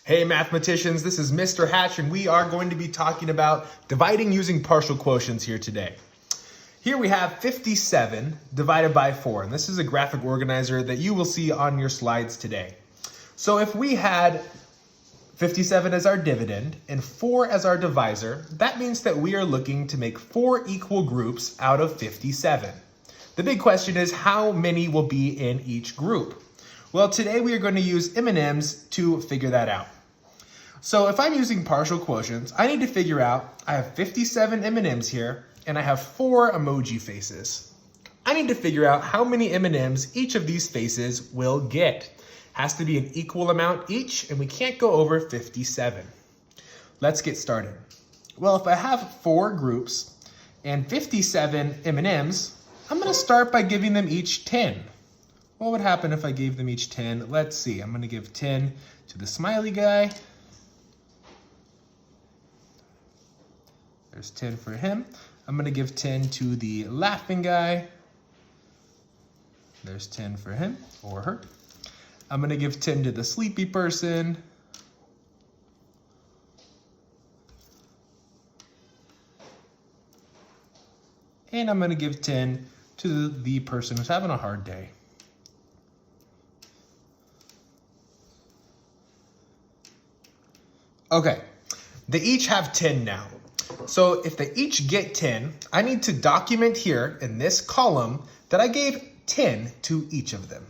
Hey mathematicians, this is Mr. Hatch and we are going to be talking about dividing using partial quotients here today. Here we have 57 divided by 4, and this is a graphic organizer that you will see on your slides today. So if we had 57 as our dividend and 4 as our divisor, that means that we are looking to make 4 equal groups out of 57. The big question is how many will be in each group? Well, today we are going to use M&Ms to figure that out. So if I'm using partial quotients, I need to figure out, I have 57 M&Ms here, and I have 4 emoji faces. I need to figure out how many M&Ms each of these faces will get. Has to be an equal amount each, and we can't go over 57. Let's get started. Well, if I have 4 groups and 57 M&Ms, I'm going to start by giving them each 10. What would happen if I gave them each 10? Let's see. I'm going to give 10 to the smiley guy. There's 10 for him. I'm going to give 10 to the laughing guy. There's 10 for him or her. I'm going to give 10 to the sleepy person. And I'm going to give 10 to the person who's having a hard day. Okay, they each have 10 now. So if they each get 10, I need to document here in this column that I gave 10 to each of them.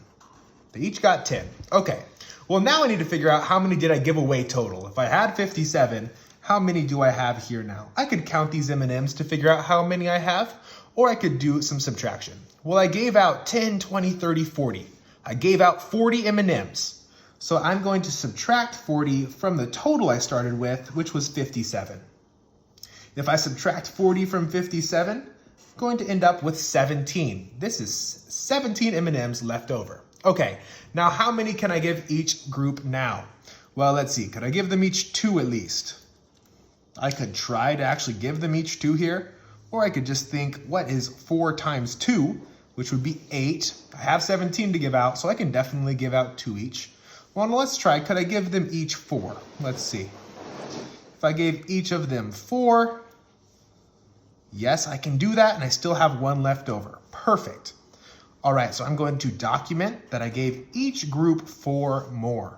They each got 10. Okay, well now I need to figure out how many did I give away total. If I had 57, how many do I have here now? I could count these M&Ms to figure out how many I have, or I could do some subtraction. Well, I gave out 10, 20, 30, 40. I gave out 40 M&Ms. So I'm going to subtract 40 from the total I started with, which was 57. If I subtract 40 from 57, I'm going to end up with 17. This is 17 M&Ms left over. Okay, now how many can I give each group now? Well, let's see. Could I give them each 2 at least? I could try to actually give them each 2 here, or I could just think, what is 4 times 2, which would be 8. I have 17 to give out, so I can definitely give out 2 each. Well, let's try. Could I give them each 4? Let's see. If I gave each of them 4, yes, I can do that, and I still have 1 left over. Perfect. All right, so I'm going to document that I gave each group 4 more.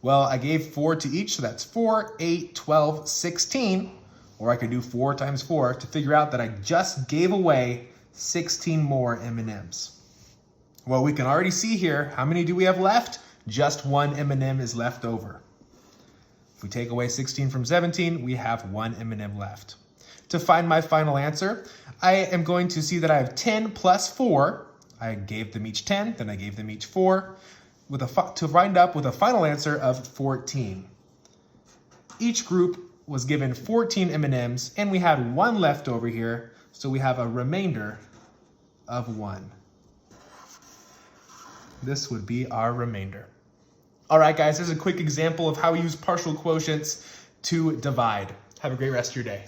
Well, I gave 4 to each, so that's 4, 8, 12, 16. Or I could do 4 times 4 to figure out that I just gave away 16 more M&Ms. Well, we can already see here, how many do we have left? Just 1 M&M is left over. If we take away 16 from 17, we have 1 M&M left. To find my final answer, I am going to see that I have 10 plus 4. I gave them each 10, then I gave them each 4, to wind up with a final answer of 14. Each group was given 14 M&Ms, and we had 1 left over here, so we have a remainder of 1. This would be our remainder. All right, guys, here's a quick example of how we use partial quotients to divide. Have a great rest of your day.